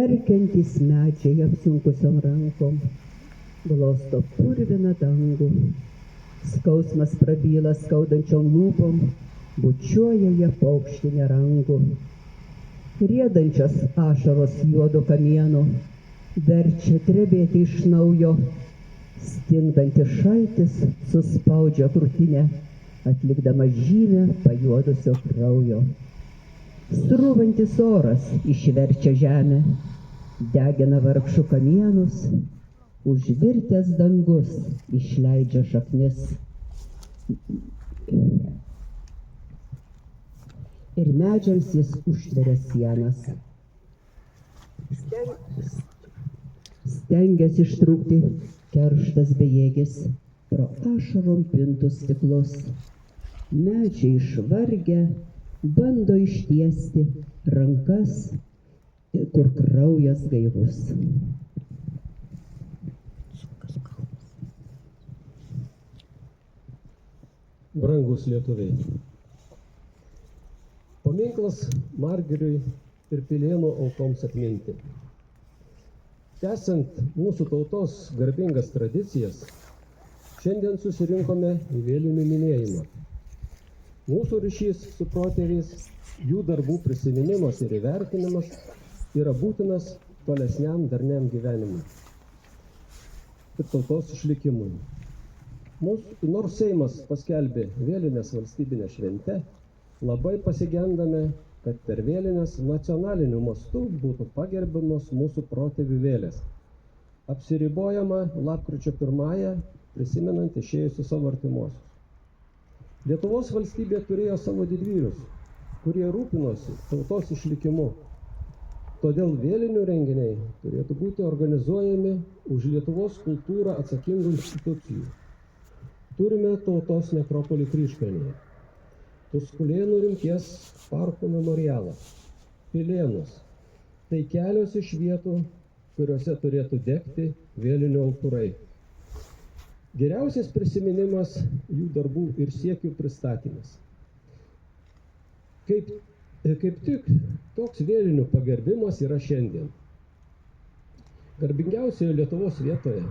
Verkiantys medžiai apsunkusiom rankom glosto purviną dangų. Skausmas prabyla skaudančiom lūpom, bučiuoja jie paukštinę rangų. Riedančios ašaros juodo kamieno verčia drebėti iš naujo. Stingdantis šaltis suspaudžia krūtinę, atlikdama žymę pajuodusio kraujo. Srūvantis oras išverčia žemę, degina vargšų kamienus, užvirtęs dangus išleidžia šaknis. Ir medžiams jis užtveria sienas. Stengiasi ištrūkti kerštas bejėgis pro ašarom pintus stiklus. Medžiai išvargę bando ištiesti rankas, kur kraujas gaivus. Brangus lietuviai. Paminklas Margiriui ir Pilėnų aukoms atminti. Tęsiant mūsų tautos garbingas tradicijas, šiandien susirinkome į vėlinių minėjimą. Mūsų ryšys su protėviais, jų darbų prisiminimas ir įvertinimas yra būtinas tolesniam darniam gyvenimui ir tautos išlikimui. Nors Seimas paskelbė vėlines valstybinę šventę, labai pasigendame, kad per vėlines nacionaliniu mastu būtų pagerbiamos mūsų protėvių vėlės. Apsiribojama lapkričio 1 prisimenant išėjusius savo artimuosius. Lietuvos valstybė turėjo savo didvyrius, kurie rūpinosi tautos išlikimu. Todėl vėlinių renginiai turėtų būti organizuojami už Lietuvos kultūrą atsakingų institucijų. Turime tautos nekropolį Kryžkalnyje, Tuskulėnų rimties parko memorialą, Pilėnus. Tai kelios iš vietų, kuriuose turėtų degti vėlinių aukurai. Geriausias prisiminimas jų darbų ir siekių pristatymas. Kaip tik toks vėlinių pagerbimas yra šiandien. Garbingiausioje Lietuvos vietoje,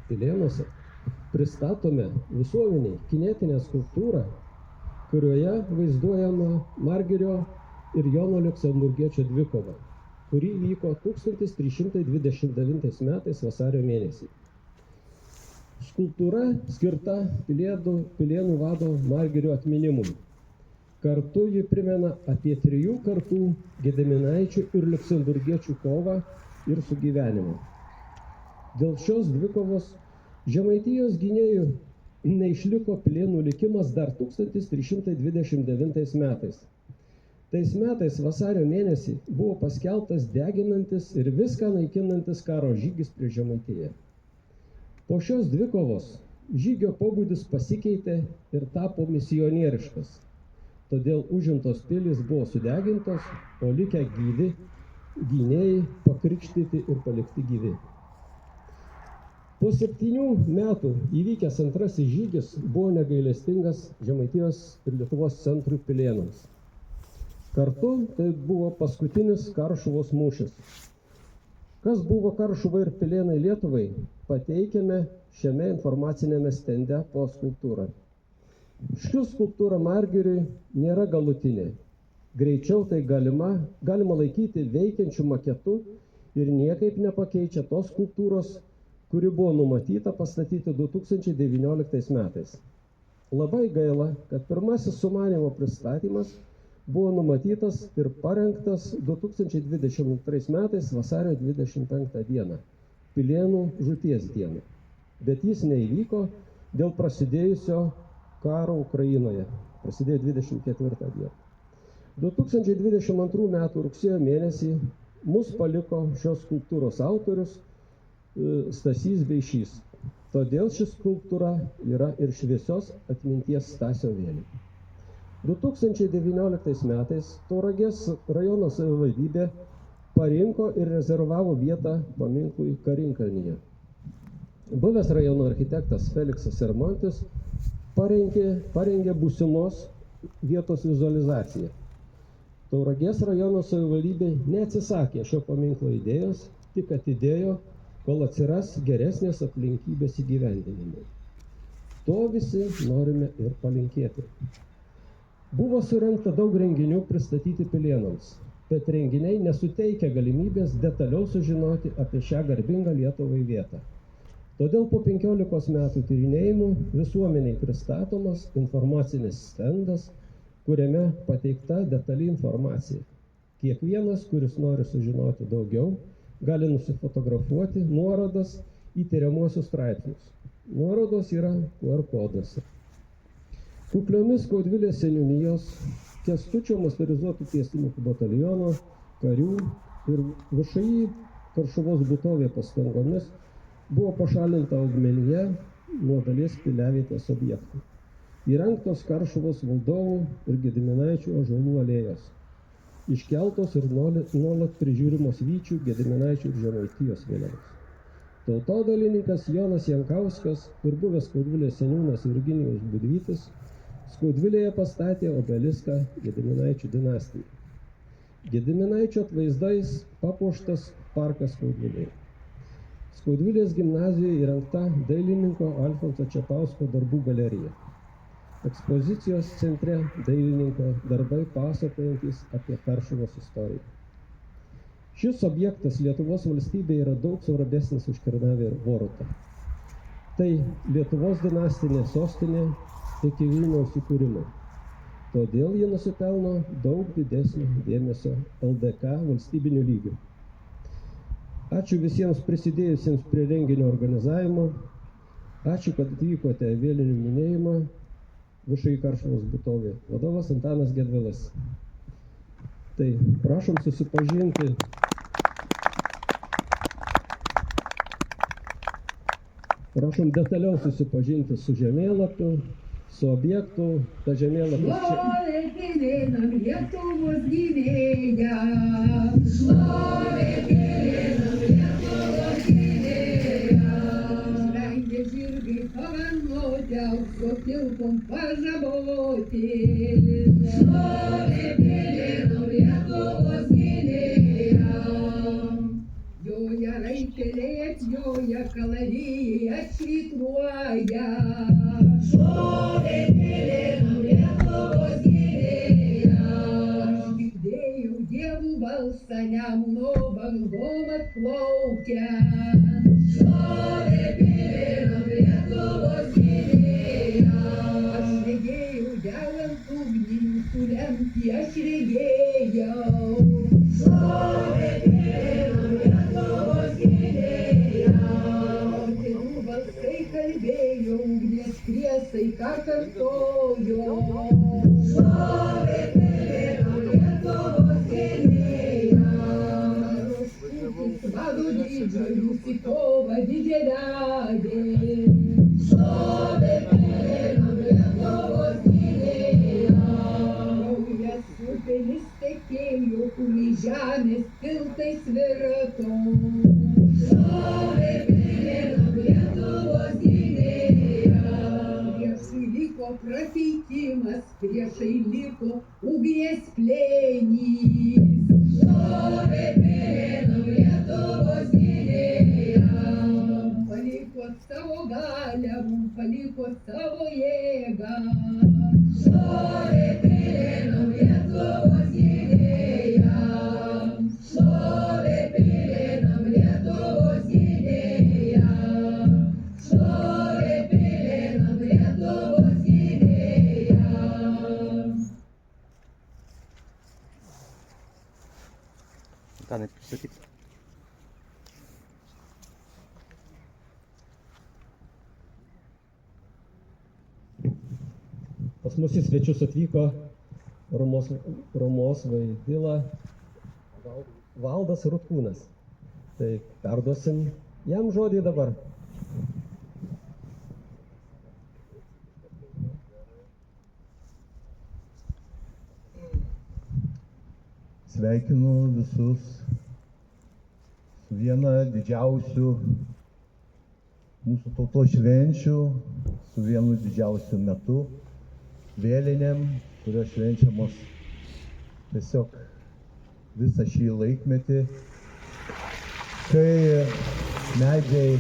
Pilėnuose, pristatome visuomeniai kinetinę skulptūrą, kurioje vaizduojama Margirio ir Jono Liuksemburgiečio dvikova, kuri vyko 1329 metais vasario mėnesį. Skulptūra skirta Pilėnų vado Margirio atminimui. Kartu ji primena apie 3 kartų Gediminaičių ir Liuksemburgiečių kovą ir sugyvenimą. Dėl šios dvikovos Žemaitijos gynėjų neišliko Pilėnų likimas dar 1329 metais. Tais metais vasario mėnesį buvo paskelbtas deginantis ir viską naikinantis karo žygis prieš Žemaitiją. Po šios dvikovos žygio pobūdis pasikeitė ir tapo misionieriškas. Todėl užimtos pilys buvo sudegintos, o likę gyvi gynėjai pakrikštyti ir palikti gyvi. Po 7 metų įvykęs antrasis žygis buvo negailestingas Žemaitijos ir Lietuvos centrui Pilėnams. Kartu tai buvo paskutinis Karšuvos mūšis. Kas buvo Karšuva ir Pilėnai Lietuvai, pateikiame šiame informacinėme stende po skulptūrą. Ši skulptūra Margiriui nėra galutinė. Greičiau tai galima laikyti veikiančių maketų ir niekaip nepakeičia tos skulptūros, kuri buvo numatyta pastatyti 2019 metais. Labai gaila, kad pirmasis sumanymo pristatymas buvo numatytas ir parengtas 2022 metais vasario 25 dieną, Pilėnų žūties dieną. Bet jis neįvyko dėl prasidėjusio karo Ukrainoje, prasidėjo 24 dieną. 2022 metų rugsėjo mėnesį mus paliko šios skulptūros autorius Stasys Beišys. Todėl ši skulptūra yra ir šviesios atminties Stasio vėliava. 2019 metais Tauragės rajono savivaldybė parinko ir rezervavo vietą paminklui Karinkalnyje. Buvęs rajono architektas Feliksas Sermontis parengė būsimos vietos vizualizaciją. Tauragės rajono savivaldybė neatsisakė šio paminklo idėjos, tik atidėjo, kol atsiras geresnės aplinkybės įgyvendinimui. To visi norime ir palinkėti. Buvo surengta daug renginių pristatyti pilėnams, bet renginiai nesuteikia galimybės detaliau sužinoti apie šią garbingą Lietuvai vietą. Todėl po 15 metų tyrinėjimų visuomeniai pristatomas informacinis stendas, kuriame pateikta detali informacija. Kiekvienas, kuris nori sužinoti daugiau, gali nusifotografuoti nuorodas į tiriamuosius straipsnius. Nuorodos yra QR koduose. Kukliomis Skaudvilės seniūnijos, Kęstučio motorizuotų pėstininkų bataliono, karių ir VŠI Karšuvos būtovė pastangomis buvo pašalinta augmenija nuo dalies piliavietės objektų. Įrengtos Karšuvos valdovų ir Gediminaičių ąžuolų alėjos. Iškeltos ir nuolat prižiūrimos Vyčių, Gediminaičių ir Žemaitijos vėliavos. Tautodailininkas Jonas Jankauskas ir buvęs Skaudvilės seniūnas Virginijus Budvytis Skaudvilėje pastatė obeliską Gediminaičių dinastijai. Gediminaičio atvaizdais papuoštas parkas Skaudvilėje. Skaudvilės gimnazijoje įrengta dailininko Alfonso Čepausko darbų galerija. Ekspozicijos centre dailininko darbai pasakojantys apie Karšuvos istoriją. Šis objektas Lietuvos valstybėje yra daug svarbesnis už Kernavę ir Borutą. Tai Lietuvos dinastinė sostinė iki Vilniaus įkūrimo. Todėl ji nusipelno daug didesnio dėmesio LDK valstybiniu lygiu. Ačiū visiems prisidėjusiems prie renginio organizavimo. Ačiū, kad atvykote į vėlinių minėjimą. VŠI Karšuvos būtovė. Vadovas Antanas Gedvilas. Tai prašom susipažinti. Prašom detaliau susipažinti su žemėlapiu, su objektu. Ta žemėlapis čia. Šlovė pilėnam Lietuvos gynėja. Šlovė pilėnam Lietuvos gynėja. Žvengia žirgai pavanoti, aukso kilpom pažaboti. Šlovė pilėnam Lietuvos gynėja. Joja raiteliai atjoja, kalavijai atšvytruoja. Šlovė pilėnam Lietuvos gynėja. Aš girdėjau dievų balsą Nemuno bangom atplaukiant. Šlovė pilėnam Lietuvos gynėja. Aš regėjau degant ugnį, jūsų lemtį aš regėjau. Šlovė pilėnam Lietuvos gynėja. Moterų balsai kalbėjo, ugnies priesaiką kartojo. Šlovė pilėnam Lietuvos gynėja. Karo šūkis vado didžio, jūs į kovą didžiavedė. Šlovė pilėnam Lietuvos gynėja. Kraujas upėmis tekėjo, kurį žemės tiltais virto. Šlovė pilėnam Lietuvos gynėja. Priešai liko prakeikimas, priešai liko ugnies plėnys. Šlovė pilėnam Lietuvos gynėja. Paliko savo galią, paliko savo jėgą. Šlovė pilėnam Lietuvos gynėja. Šlovė pilėnam Lietuvos gynėja. Šlovė pilėnam Lietuvos gynėja. Antanai, pristatyk. Pas mus į svečius atvyko Romos vaidila Valdas Rutkūnas. Tai perduosim jam žodį dabar. Sveikinu visus su viena didžiausių mūsų tautos švenčių, su vienu didžiausiu metu, vėlinėm, kurios švenčiamos tiesiog visą šį laikmetį, kai medžiai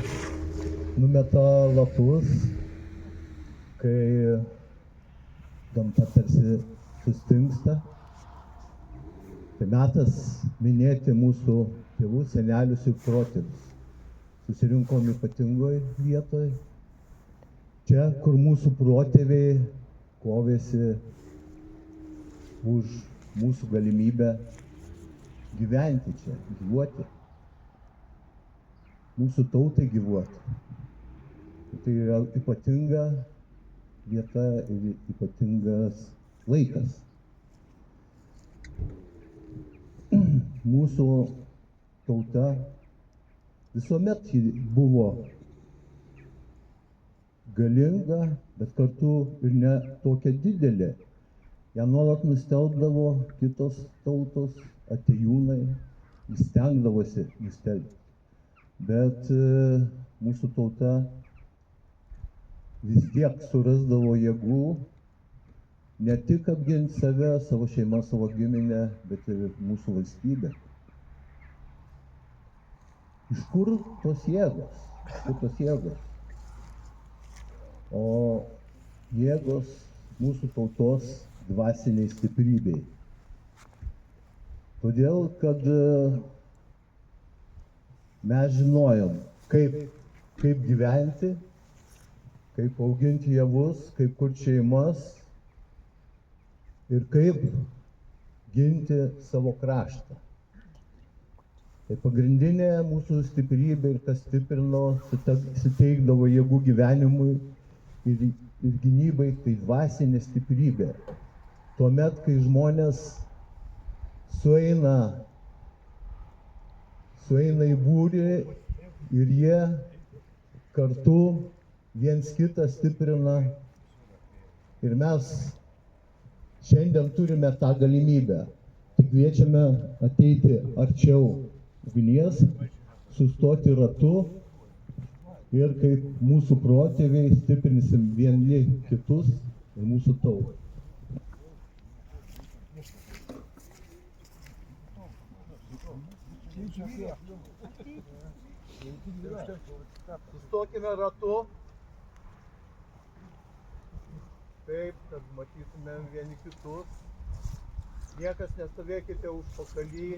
numeta lapus, kai gamta tarsi sustingsta. Tai metas minėti mūsų tėvus, senelius ir protėvius. Susirinkom ypatingoj vietoj, čia, kur mūsų protėviai kovėsi už mūsų galimybę gyventi čia, gyvuoti. Mūsų tautai gyvuoti. Tai yra ypatinga vieta ir ypatingas laikas. Mūsų tauta visuomet buvo galinga, bet kartu ir ne tokia didelė. Ją nuolat nustelbdavo kitos tautos, atėjūnai, stengdavosi nustelbti. Bet mūsų tauta vis tiek surasdavo jėgų ne tik apginti save, savo šeimą, savo giminę, bet ir mūsų valstybę. Iš kur tos jėgos? Kur tos jėgos? O jėgos mūsų tautos dvasiniai stiprybei. Todėl, kad mes žinojom, kaip gyventi, kaip auginti javus, kaip kurti šeimas ir kaip ginti savo kraštą. Tai pagrindinė mūsų stiprybė ir kas stiprino, suteikdavo jėgų gyvenimui ir gynybai, tai dvasinė stiprybė. Tuomet, kai žmonės sueina į būrį ir jie kartu viens kitą stiprina. Ir mes šiandien turime tą galimybę. Tik kviečiame ateiti arčiau ugnies, sustoti ratu ir kaip mūsų protėviai stiprinsim vieni kitus ir mūsų tautą. Sustokime ratu, taip, kad matytumėm vieni kitus. Niekas nestovėkite užpakalį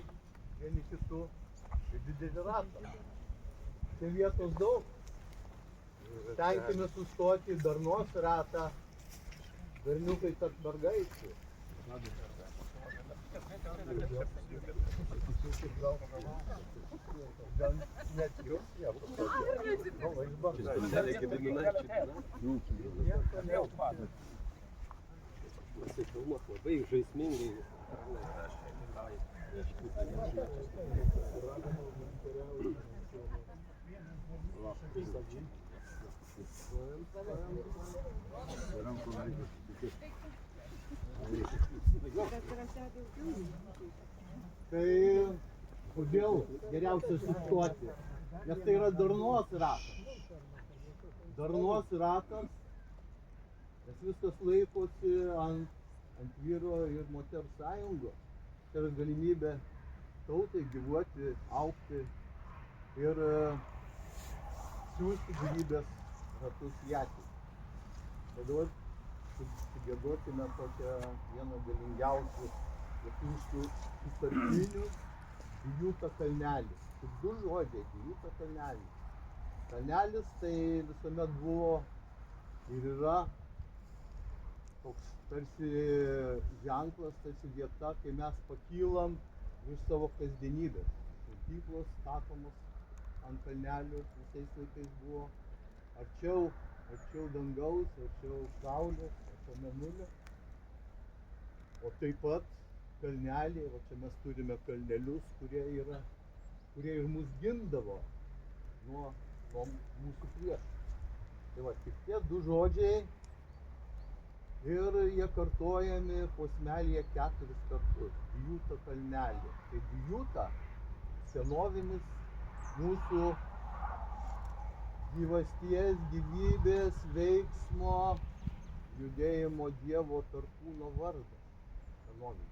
vieni kitų ir didelį ratą. Čia vietos daug. Stenkime sustoti į darnos ratą, berniukai tarp mergaičių. Gal net jūs Filmas labai žaismingai. Tai kodėl geriausia sustoti? Nes tai yra darnos ratas. Darnos ratas, nes viskas laikosi ant vyro ir moters sąjungos. Tai yra galimybė tautai gyvuoti, augti ir siųsti gyvybės ratus į ateitį. Todėl sugiedokime tokią vieną galingiausių lietuviškų sutartinių Dijuta kalnelis. Tik 2 žodžiai Dijuta kalnelis. Kalnelis tai visuomet buvo ir yra toks tarsi ženklas, tarsi vieta, kai mes pakylam iš savo kasdienybės. Šventyklos statomos ant kalnelių visais laikais buvo arčiau dangaus, arčiau saulės, arčiau mėnulio. O taip pat kalneliai, o čia mes turime kalnelius, kurie ir mus gindavo nuo mūsų priešų. Tai va, tik tie 2 žodžiai ir jie kartojami posmelyje 4 kartus. Dijuta kalnelį. Tai Dijuta senovinis mūsų gyvasties, gyvybės, veiksmo, judėjimo Dievo perkūno vardas. Senovinis.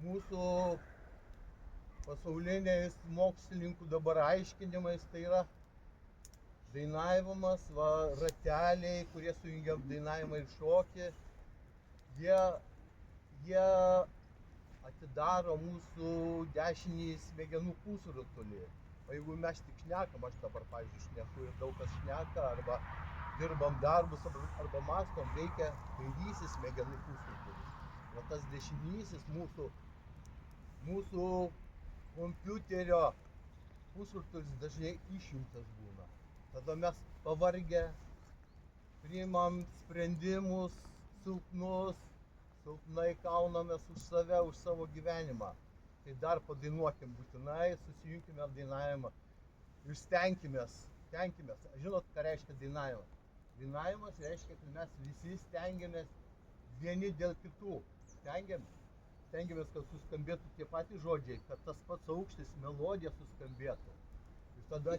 mūsų pasauliniais mokslininkų dabar aiškinimais, tai yra dainavimas, rateliai, kurie sujungia dainavimą ir šokį, jie atidaro mūsų dešinį smegenų pusrutulį. O jeigu mes tik šnekam, aš dabar, pavyzdžiui, šneku ir daug kas šneka, arba dirbam darbus, arba mąstom, veikia kairysis smegenų pusrutulis. O tas dešinysis mūsų kompiuterio pusrutulis dažnai išjungtas būna. Tada mes pavargę, priimam sprendimus silpnus, silpnai kaunamės už save, už savo gyvenimą. Tai dar padainuokim būtinai, susijunkime dainavimą ir stenkimės. Žinot, ką reiškia dainavimas? Dainavimas reiškia, kad mes visi stengiamės vieni dėl kitų. Stengiamės, kad suskambėtų tie patys žodžiai, kad tas pats aukštis, melodija suskambėtų. Ir tada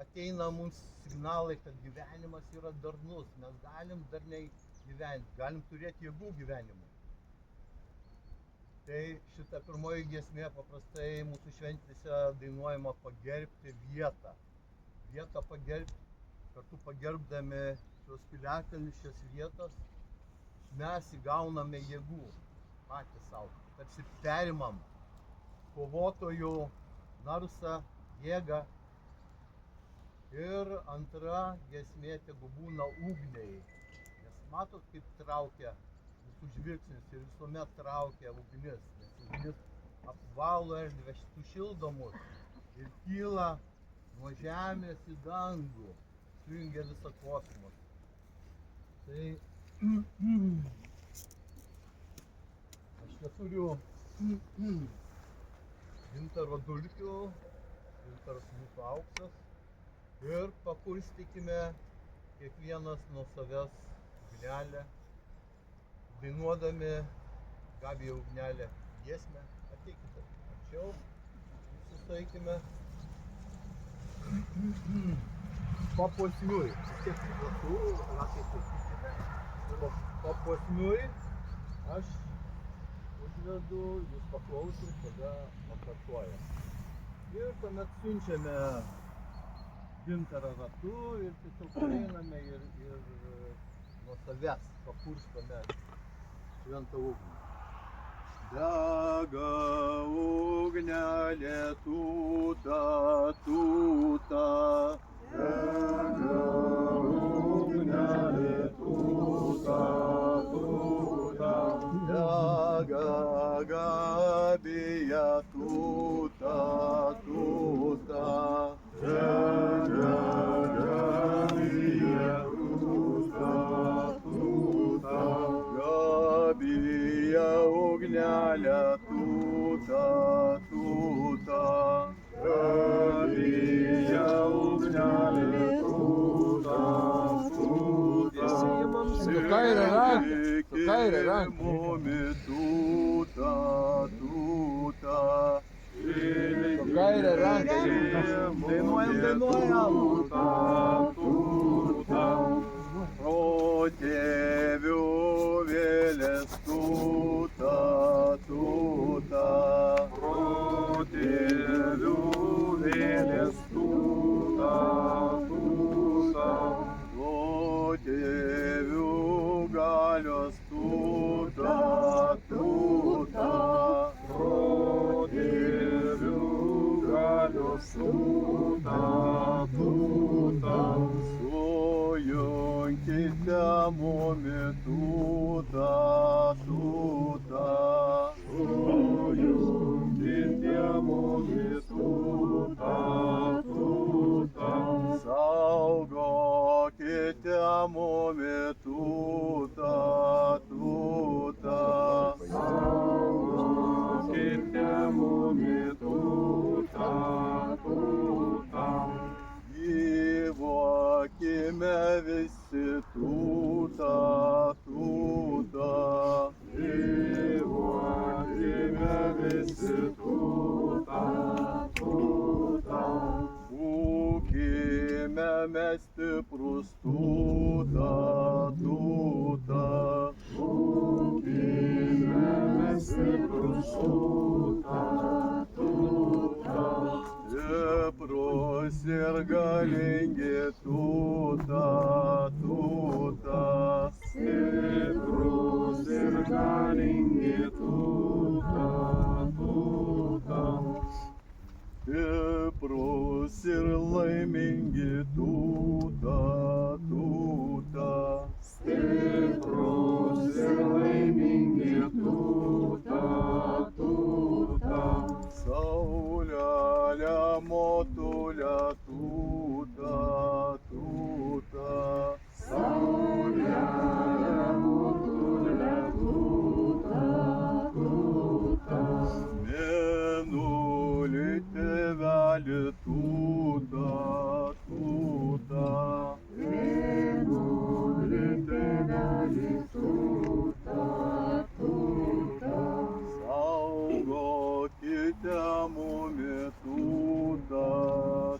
ateina mums signalai, kad gyvenimas yra darnus, mes galim darniai gyventi, galim turėti jėgų gyvenimui. Tai šita pirmoji giesmė paprastai mūsų šventėse dainuojama pagerbti vietą. Vietą pagerbti, kartu pagerbdami šios piliakalnius, šios vietos, mes įgauname jėgų patys savo. Tarsi perimam kovotojų narsą, jėgą. Ir antra giesmė tegu būna ugniai. Nes matot, kaip traukia mūsų žvilgsnis ir visuomet traukia ugnis. Nes ugnis apvalo erdvę, sušildo mus ir kyla nuo žemės į dangų, sujungia visą kosmosą. Tai aš neturiu gintaro dulkių, gintaras mūsų auksas. Ir pakurstykime kiekvienas nuo savęs ugnelę, dainuodami Gabija ugnelę giesmę. Ateikite arčiau, susitaikime. Paposmiui, paposmiui aš užvedu, jūs paklausim, tada pakartoja. Ir tuomet siunčiame gintarą ratu ir tiesiog einame ir nuo savęs pakurstome šventą ugnį. Dega ugnelė tūta, tūta. Dega ugnelė tūta, tūta. Dega Gabija tūta, tūta. Dega Gabija tūta, tūta. Gabija ugnelė tūta, tūta. Gabija ugnelė tūta, tūta. Su kaire ranka. Tūta, tūta. Su kaire ranka. Dainuojam. Tūta. Protėvių vėlės tūta, tūta. Protėvių vėlės tūta, tūta. Protėvių galios tūta, tūta. Protėvių galios tūta, tūta. Sujunkite mumi tūta, tūta. Sujunkite mumi tūta, tūta. Saugokite mumi tūta, tūta. Saugokite mumi tūta, tūta. Gyvuokime visi tūta, tūta. Gyvuokime visi tūta, tūta. Būkime mes stiprus tūta, tūta. Būkime mes stiprus tūta, tūta. Stiprus ir galingi tūta, tūta. Stiprus ir galingi tūta, tūta. Stiprus ir laimingi tūta, tūta. Stiprus ir laimingi tūta, tūta. Saulelė, motulė, tūta, tūta. Saulelė, motulė, tūta, tūta. Mėnulį, tėvelį, tūta, tūta. Mėnulį, tėvelį, tūta, tūta. Saugokite mumi tūta,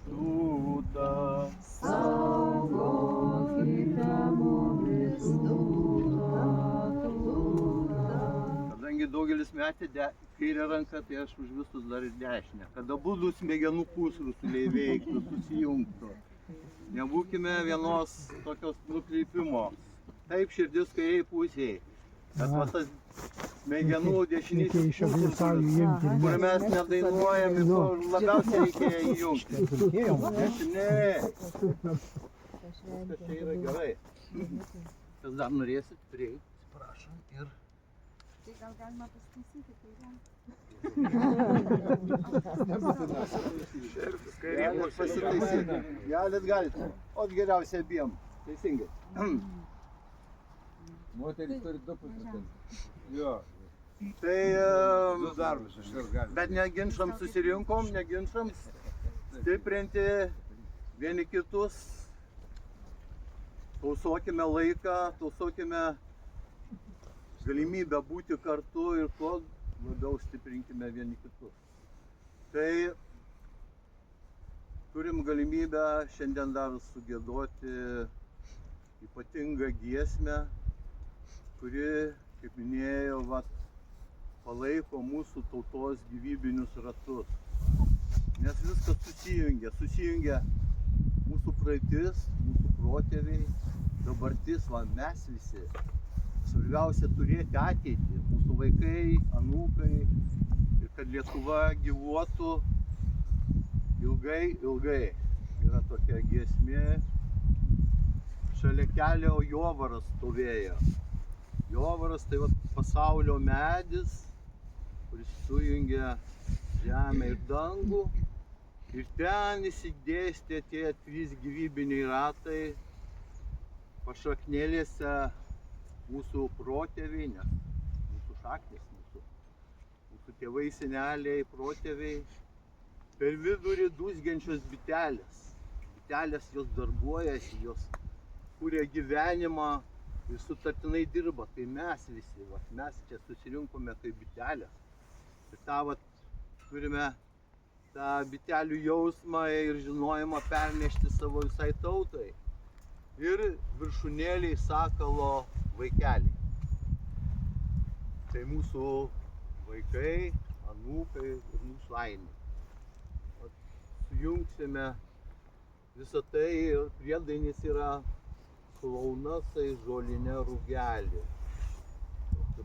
tūta. Saugokite mumis tūta, tūta. Kadangi daugelis metė kairę ranką, tai aš už visus dar ir dešinę. Kad abu smegenų pusrutuliai veiktų, susijungtų. Nebūkime vienos tokios nukreipimo. Taip širdis kairiai pusėje. Kad va tas smegenų dešinysis pusrutulis, kur mes nedainuojame, kur labiausiai reikėjo įjungti. Dešinė. Viskas čia yra gerai. Kas dar norėsit, prieiti, prašom ir... Tai gal galima pasitaisyti, tai Galit pasitaisyti. Galit. O geriausia abiem. Teisingai. Moteris turi 2 pusės. Jo. Tai... Du darbus aš ir galiu. Bet ne ginčams susirinkom, ne ginčams. Stiprinti vieni kitus. Tausokime laiką, tausokime galimybę būti kartu ir kuo labiau stiprinkime vieni kitus. Tai turim galimybę šiandien dar sugiedoti ypatingą giesmę, kuri, kaip minėjau, palaiko mūsų tautos gyvybinius ratus. Nes viskas susijungia mūsų praeitis, mūsų protėviai, dabartis, mes visi. Svarbiausia turėti ateitį, mūsų vaikai, anūkai ir kad Lietuva gyvuotų ilgai, ilgai. Yra tokia giesmė, šalia kelio jovaras stovėjo. Jovaras tai pasaulio medis, kuris sujungia žemę ir dangų. Ir ten įsidėstė tie 3 gyvybiniai ratai, pašaknėlėse mūsų protėviai, nes mūsų šaknys, mūsų tėvai, seneliai, protėviai, per vidurį dūzgiančios bitelės. Bitelės jos darbuojasi, jos kūrė gyvenimą ir sutartinai dirba. Tai mes visi, mes čia susirinkome kaip bitelės. Ir turime tą bitelių jausmą ir žinojimą pernešti savo visai tautai. Ir viršūnėliai sakalo vaikeliai. Tai mūsų vaikai, anūkai ir mūsų ainiai. Sujungsime visą tai ir priedainis yra klaunasai žolinė rugelė.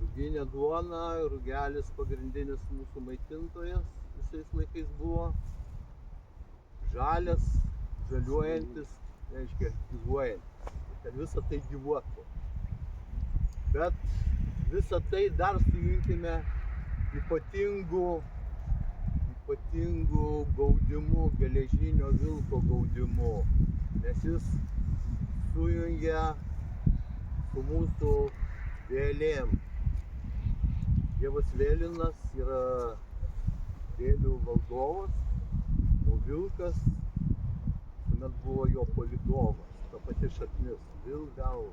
Ruginė duona, rugelis pagrindinis mūsų maitintojas visais laikais buvo. Žalias, žaliuojantis, reiškia gyvuojantis. Kad visą tai gyvuotų. Bet visą tai dar sujunkime ypatingu gaudimu, geležinio vilko gaudimu, nes jis sujungia su mūsų vėlėm. Dievas Vėlinas yra vėlių valdovas, o vilkas tuomet buvo jo palydovas, ta pati šaknis, Vilgal.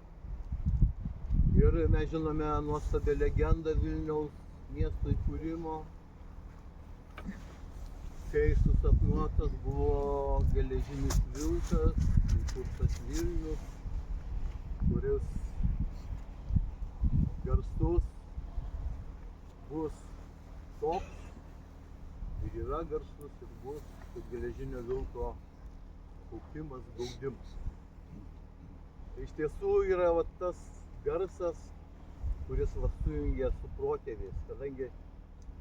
Ir mes žinome nuostabią legendą Vilniaus miesto įkūrimo. kai susapnuotas buvo geležinis vilkas, įkurtas Vilnius, kuris garsus bus toks ir yra garsus ir bus kaip geležinio vilko kaupimas, gaudimas. Tai iš tiesų yra va tas garsas, kuris va sujungia su protėviais, kadangi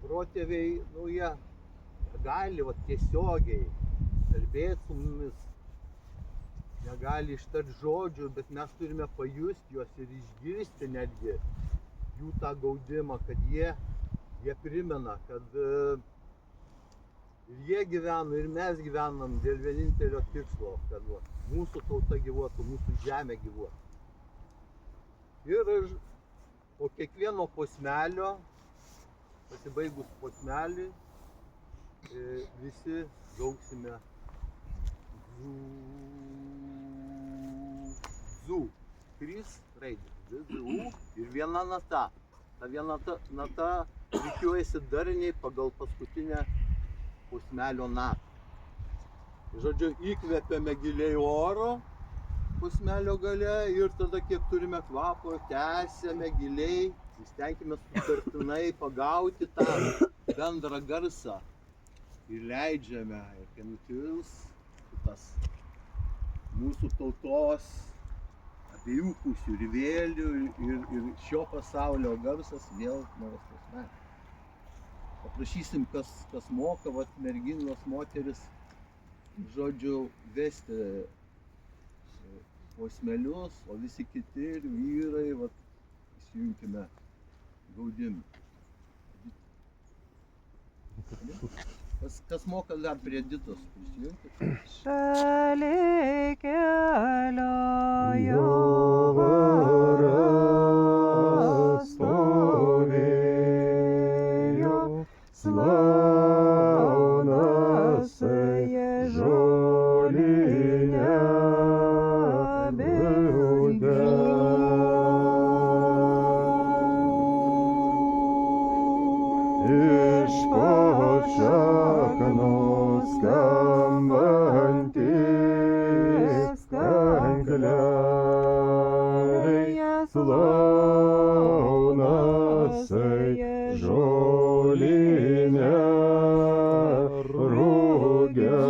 protėviai, jie gali va tiesiogiai kalbėti su mumis, negali ištart žodžių, bet mes turime pajusti juos ir išgirsti netgi jų tą gaudimą, kad jie primena, kad ir jie gyvena, ir mes gyvenam dėl vienintelio tikslo, kad mūsų tauta gyvuotų, mūsų žemė gyvuotų. Ir po kiekvieno posmelio, pasibaigus posmelį, visi gauksime dzū. 3 raidės. Dzū ir viena nata. Ta viena nata rikiuojasi darniai pagal paskutinę posmelio natą. Žodžiu, įkvepiame giliai oro posmelio gale ir tada, kiek turime kvapo, tęsiame giliai, stenkime sutartinai pagauti tą bendrą garsą ir leidžiame, ir kai nutils tas mūsų tautos abiejų pusių ir vėlių ir šio pasaulio garsas vėl nuos posmelio. Paprašysim, kas moka, merginos, moteris, žodžiu, vesti posmelius, o visi kiti ir vyrai, įsijunkime gaudimą. Kas moka dar prie Ditos prisijungti? Šalia kelio Jovaras stovėjo, slaunasai žolinę bliūdę. Iš šaknos skambantis kankliai, slaunasai žolinę rūgę.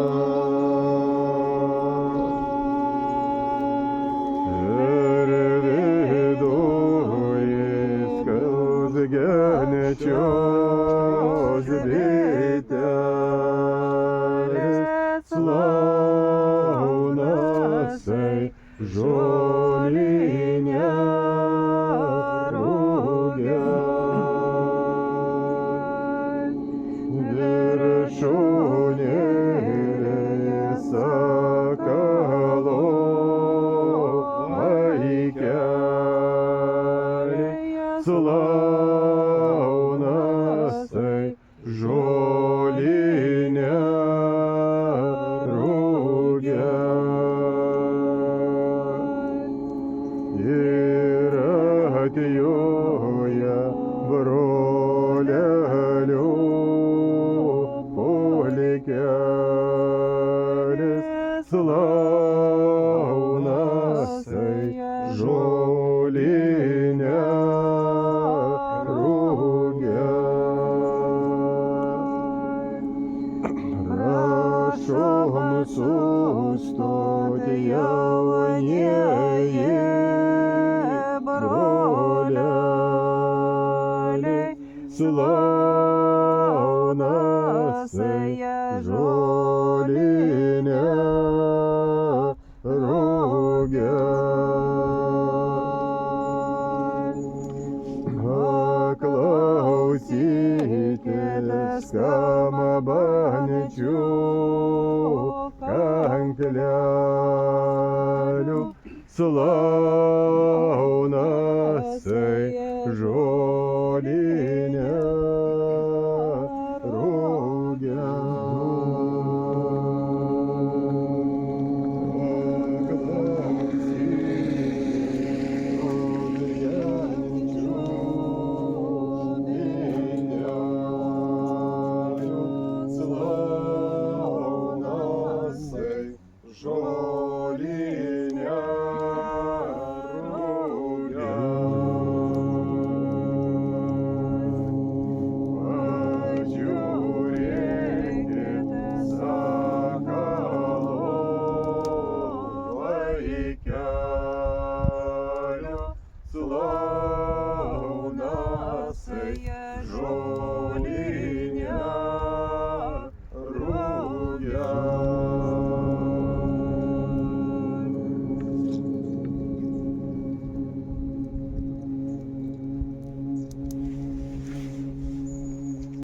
Ir viduj skausgenčios bitės, slaunasai žolinę rūgę. Viršūnėlės sakalo vaikeliai, slaunasai žolinę rūgę. Ir atjoja brolelių polikelis, slaunasai žolinę rūgę. Prašom sustoti jaunieji broleliai, slaunasai žolinę rūgę. Paklausykite skambančių kanklelių, slaunasai žolinę rūgę. Slaunasai žolinę